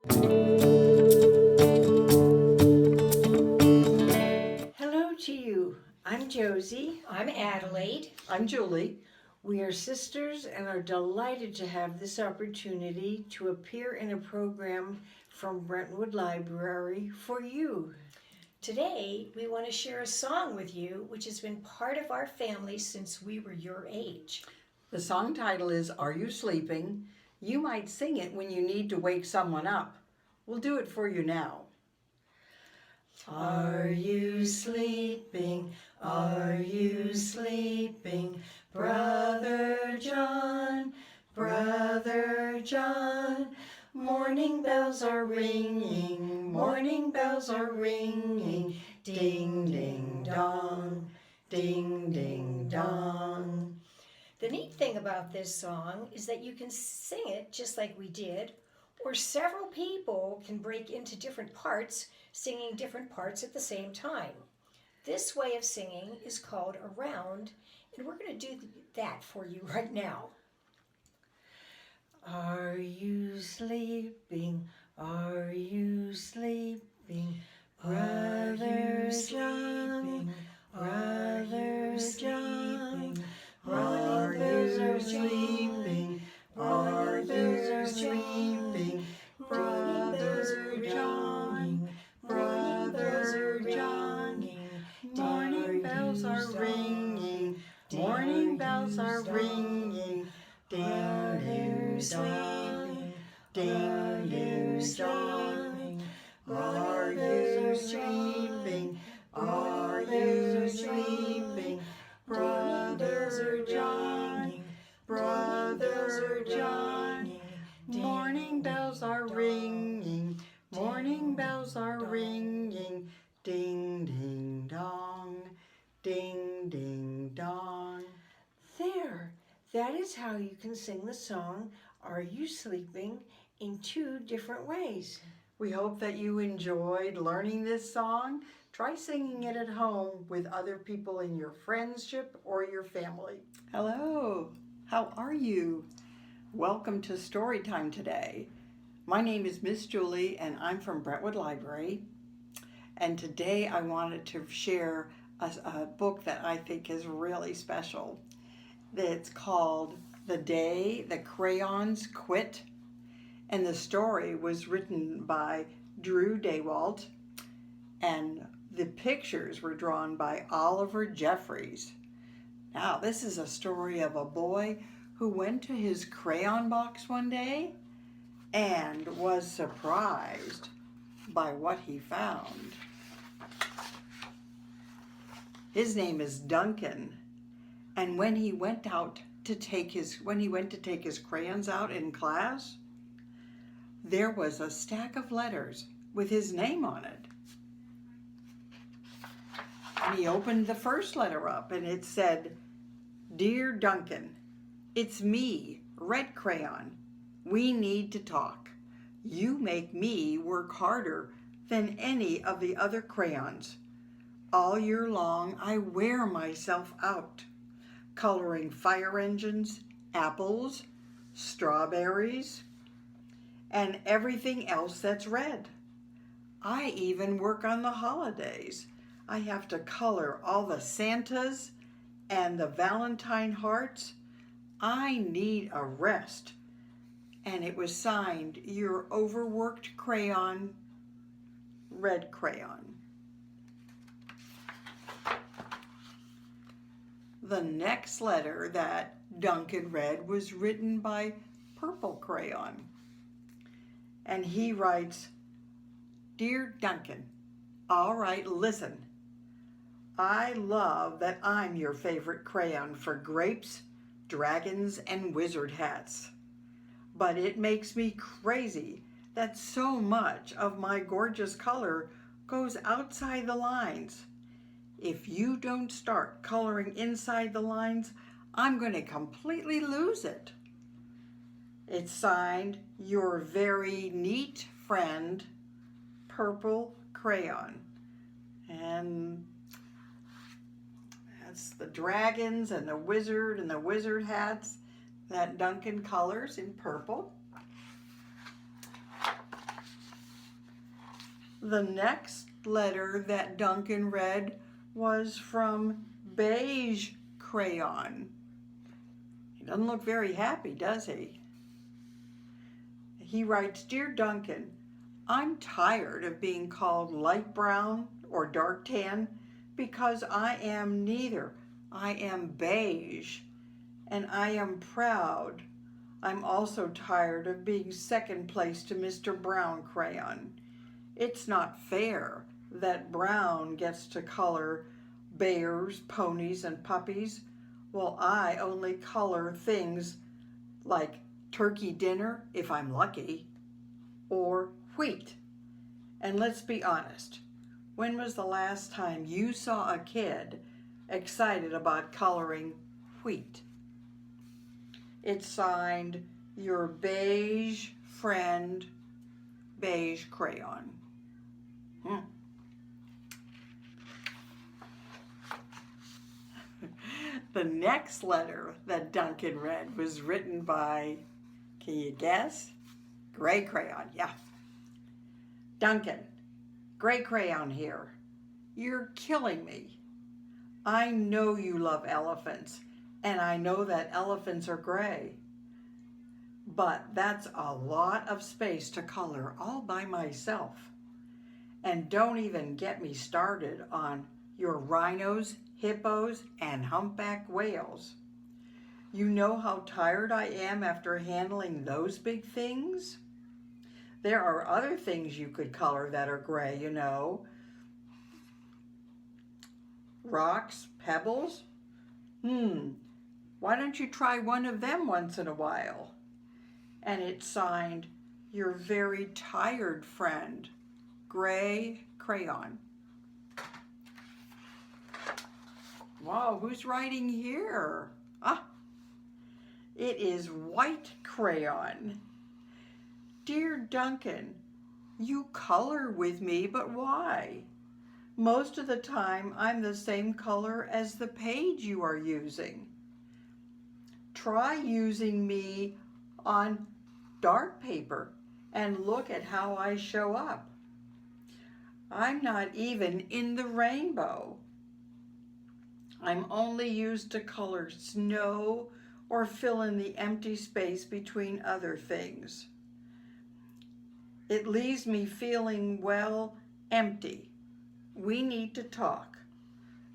Hello to you. I'm Josie. I'm Adelaide. I'm Julie. We are sisters and are delighted to have this opportunity to appear in a program from Brentwood Library for you. Today, we want to share a song with you which has been part of our family since we were your age. The song title is Are You Sleeping? You might sing it when you need to wake someone up. We'll do it for you now. Are you sleeping? Are you sleeping? Brother John, Brother John. Morning bells are ringing, morning bells are ringing. Ding, ding, dong, ding, ding, dong. The neat thing about this song is that you can sing it just like we did, or several people can break into different parts, singing different parts at the same time. This way of singing is called a round, and we're going to do that for you right now. Are you sleeping? Are you sleeping? Brother John, Brother John. Are you sleeping? Are you sleeping? Brother John, Brother John. Morning bells are ringing, morning bells are ringing. Ding, ding, dong, ding, ding, dong. Are you sleeping? Are you sleeping? Brother John, Brother John. Morning bells are ringing, morning bells are ringing. Ding, ding, dong, ding, ding, dong. There, that is how you can sing the song, Are You Sleeping, in two different ways. We hope that you enjoyed learning this song. Try singing it at home with other people in your friendship or your family. Hello, how are you? Welcome to Storytime today. My name is Miss Julie and I'm from Brentwood Library. And today I wanted to share a book that I think is really special. It's called The Day the Crayons Quit. And the story was written by Drew Daywalt, and the pictures were drawn by Oliver Jeffries. Now, this is a story of a boy who went to his crayon box one day and was surprised by what he found. His name is Duncan, and when he went to take his crayons out in class, there was a stack of letters with his name on it. And he opened the first letter up and it said, Dear Duncan, it's me, Red Crayon. We need to talk. You make me work harder than any of the other crayons. All year long I wear myself out, coloring fire engines, apples, strawberries, and everything else that's red. I even work on the holidays. I have to color all the Santas and the Valentine hearts. I need a rest. And it was signed, Your Overworked Crayon, Red Crayon. The next letter that Duncan read was written by Purple Crayon. And he writes, Dear Duncan, all right, listen. I love that I'm your favorite crayon for grapes, dragons, and wizard hats. But it makes me crazy that so much of my gorgeous color goes outside the lines. If you don't start coloring inside the lines, I'm going to completely lose it. It's signed, Your Very Neat Friend, Purple Crayon. And that's the dragons and the wizard hats that Duncan colors in purple. The next letter that Duncan read was from Beige Crayon. He doesn't look very happy, does he? He writes, Dear Duncan, I'm tired of being called light brown or dark tan because I am neither. I am beige, and I am proud. I'm also tired of being second place to Mr. Brown Crayon. It's not fair that Brown gets to color bears, ponies, and puppies, while I only color things like turkey dinner, if I'm lucky, or wheat. And let's be honest, when was the last time you saw a kid excited about coloring wheat? It's signed, Your Beige Friend, Beige Crayon. The next letter that Duncan read was written by, can you guess? Gray Crayon, yeah. Duncan, Gray Crayon here. You're killing me. I know you love elephants, and I know that elephants are gray. But that's a lot of space to color all by myself. And don't even get me started on your rhinos, hippos, and humpback whales. You know how tired I am after handling those big things? There are other things you could color that are gray, you know. Rocks, pebbles. Why don't you try one of them once in a while? And it's signed, Your Very Tired Friend, Gray Crayon. Wow, who's writing here? It is White Crayon. Dear Duncan, you color with me, but why? Most of the time, I'm the same color as the page you are using. Try using me on dark paper and look at how I show up. I'm not even in the rainbow. I'm only used to color snow or fill in the empty space between other things. It leaves me feeling, well, empty. We need to talk.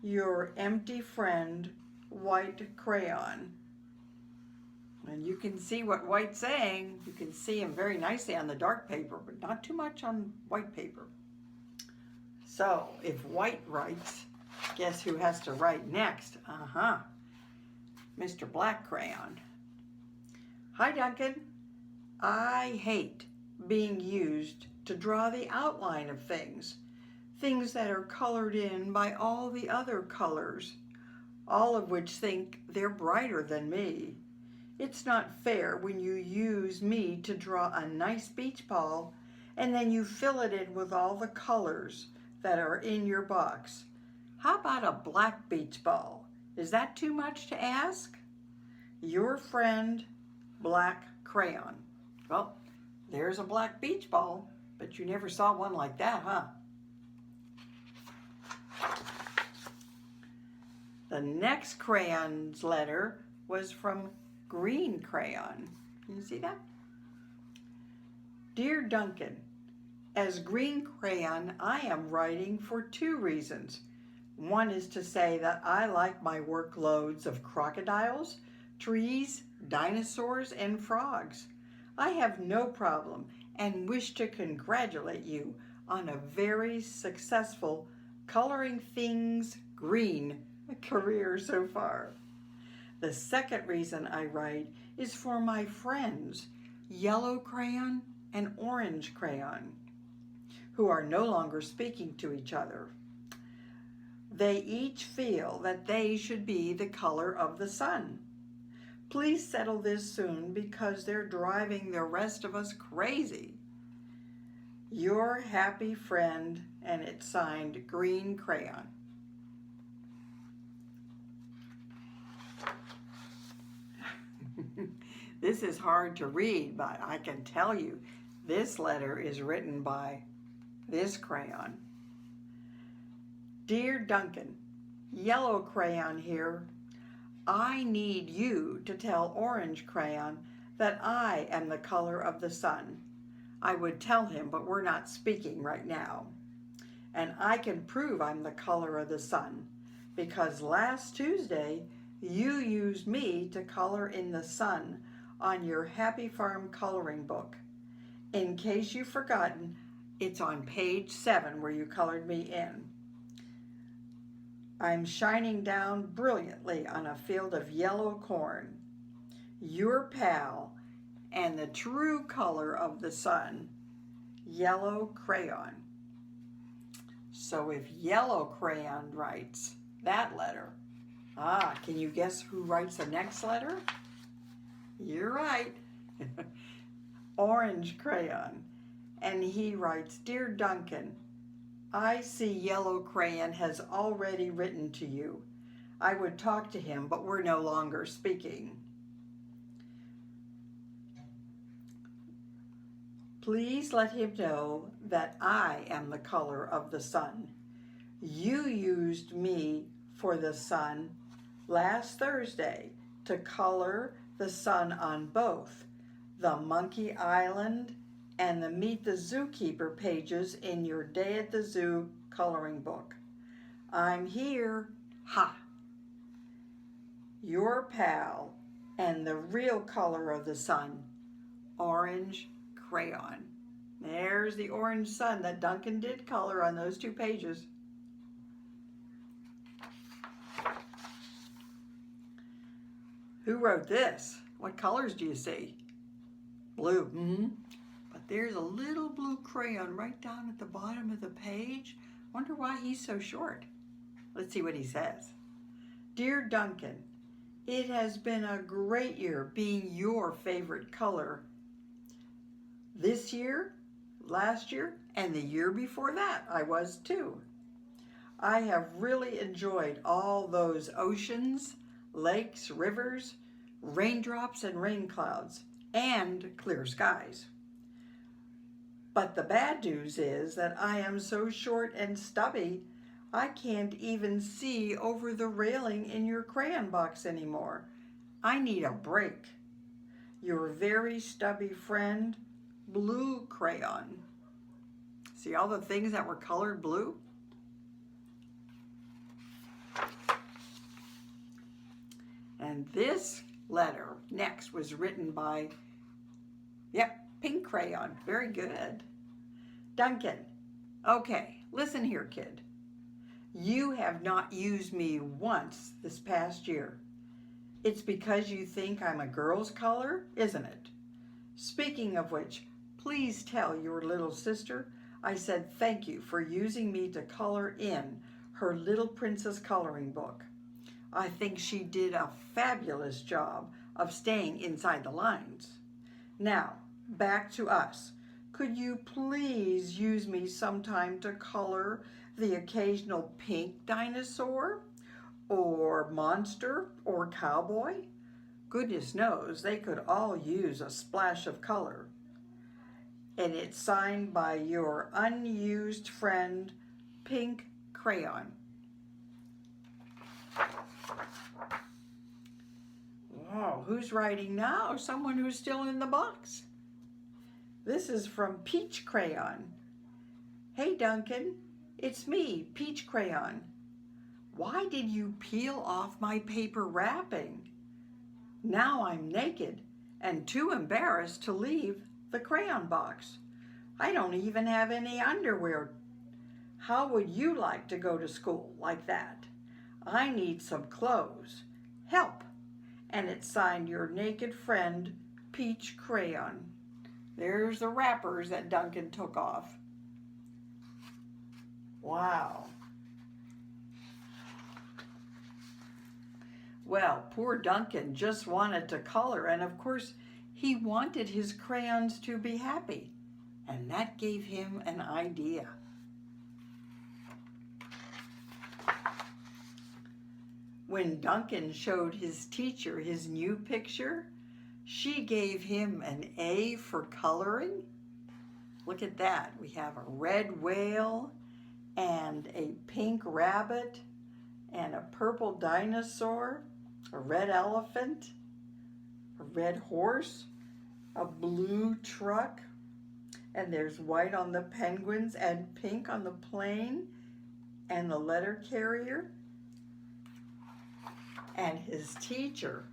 Your empty friend, White Crayon. And you can see what White's saying. You can see him very nicely on the dark paper, but not too much on white paper. So if White writes, guess who has to write next? Mr. Black Crayon. Hi, Duncan. I hate being used to draw the outline of things that are colored in by all the other colors, all of which think they're brighter than me. It's not fair when you use me to draw a nice beach ball and then you fill it in with all the colors that are in your box. How about a black beach ball? Is that too much to ask? Your friend, Black Crayon. Well, there's a black beach ball, but you never saw one like that, huh? The next crayon's letter was from Green Crayon. Can you see that? Dear Duncan, as Green Crayon, I am writing for two reasons. One is to say that I like my workloads of crocodiles, trees, dinosaurs, and frogs. I have no problem and wish to congratulate you on a very successful coloring things green career so far. The second reason I write is for my friends, Yellow Crayon and Orange Crayon, who are no longer speaking to each other. They each feel that they should be the color of the sun. Please settle this soon because they're driving the rest of us crazy. Your happy friend, and it's signed Green Crayon. This is hard to read, but I can tell you this letter is written by this crayon. Dear Duncan, yellow crayon here. I need you to tell orange crayon that I am the color of the sun. I would tell him, but we're not speaking right now. And I can prove I'm the color of the sun because last Tuesday you used me to color in the sun on your Happy Farm coloring book. In case you've forgotten, it's on page 7 where you colored me in. I'm shining down brilliantly on a field of yellow corn. Your pal and the true color of the sun, yellow crayon. So if yellow crayon writes that letter, can you guess who writes the next letter? You're right. Orange crayon. And he writes, Dear Duncan, I see yellow crayon has already written to you. I would talk to him, but we're no longer speaking. Please let him know that I am the color of the sun. You used me for the sun last Thursday to color the sun on both the Monkey Island and the Meet the Zookeeper pages in your Day at the Zoo coloring book. I'm here, ha! Your pal and the real color of the sun, orange crayon. There's the orange sun that Duncan did color on those 2 pages. Who wrote this? What colors do you see? Blue. But there's a little blue crayon right down at the bottom of the page. Wonder why he's so short. Let's see what he says. Dear Duncan, it has been a great year being your favorite color. This year, last year, and the year before that, I was too. I have really enjoyed all those oceans, lakes, rivers, raindrops and rain clouds, and clear skies. But the bad news is that I am so short and stubby, I can't even see over the railing in your crayon box anymore. I need a break. Your very stubby friend, Blue Crayon. See all the things that were colored blue? And this letter next was written by, Pink Crayon. Very good. Duncan, okay, listen here, kid. You have not used me once this past year. It's because you think I'm a girl's color, isn't it? Speaking of which, please tell your little sister I said thank you for using me to color in her Little Princess coloring book. I think she did a fabulous job of staying inside the lines. Now, back to us. Could you please use me sometime to color the occasional pink dinosaur or monster or cowboy? Goodness knows they could all use a splash of color. And it's signed by your unused friend, Pink Crayon. Wow, who's writing now? Someone who's still in the box. This is from Peach Crayon. Hey Duncan, it's me, Peach Crayon. Why did you peel off my paper wrapping? Now I'm naked and too embarrassed to leave the crayon box. I don't even have any underwear. How would you like to go to school like that? I need some clothes. Help. And it's signed your naked friend, Peach Crayon. There's the wrappers that Duncan took off. Wow. Well, poor Duncan just wanted to color, and of course, he wanted his crayons to be happy, and that gave him an idea. When Duncan showed his teacher his new picture, she gave him an A for coloring. Look at that. We have a red whale and a pink rabbit and a purple dinosaur, a red elephant, a red horse, a blue truck, and there's white on the penguins and pink on the plane and the letter carrier. And his teacher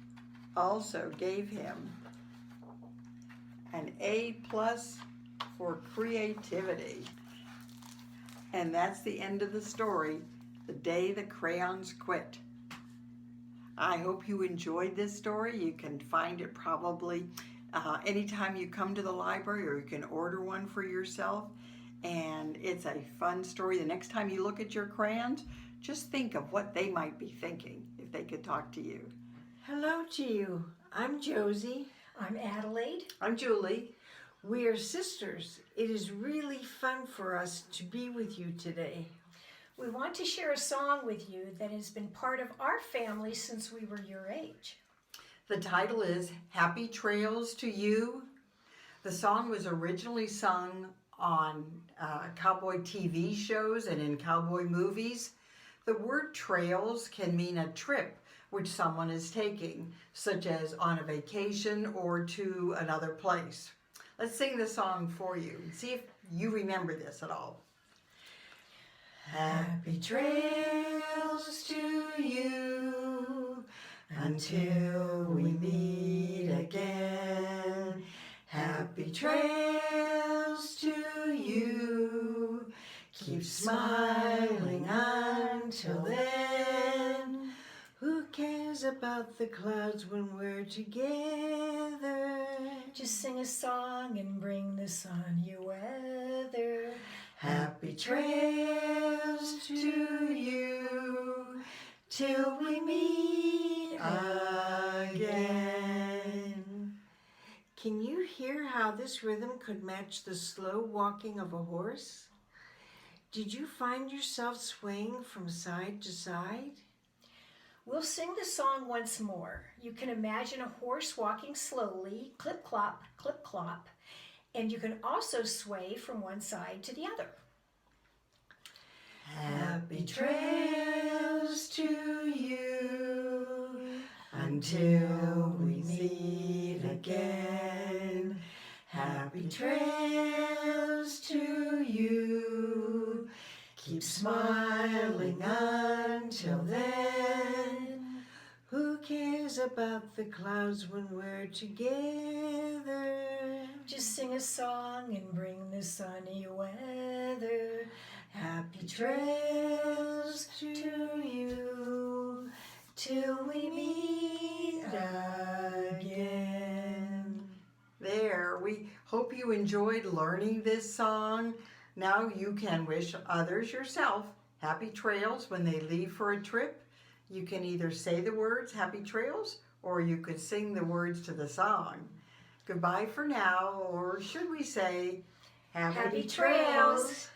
also gave him an A+ for creativity. And that's the end of the story, The Day the Crayons Quit. I hope you enjoyed this story. You can find it probably anytime you come to the library, or you can order one for yourself. And it's a fun story. The next time you look at your crayons, just think of what they might be thinking if they could talk to you. Hello to you. I'm Josie. I'm Adelaide. I'm Julie. We are sisters. It is really fun for us to be with you today. We want to share a song with you that has been part of our family since we were your age. The title is Happy Trails to You. The song was originally sung on cowboy TV shows and in cowboy movies. The word trails can mean a trip which someone is taking, such as on a vacation or to another place. Let's sing the song for you and see if you remember this at all. Happy trails to you until we meet again. Happy trails to you. Keep smiling until then. Who cares about the clouds when we're together? Just sing a song and bring the sunny weather. Happy trails to you till we meet again. Can you hear how this rhythm could match the slow walking of a horse? Did you find yourself swaying from side to side? We'll sing the song once more. You can imagine a horse walking slowly, clip-clop, clip-clop, and you can also sway from one side to the other. Happy trails to you until we meet again. Happy trails to you. Keep smiling until then. Who cares about the clouds when we're together? Just sing a song and bring the sunny weather. Happy trails to you till we meet again. There, we hope you enjoyed learning this song. Now you can wish others yourself happy trails when they leave for a trip. You can either say the words happy trails, or you could sing the words to the song. Goodbye for now, or should we say Happy trails.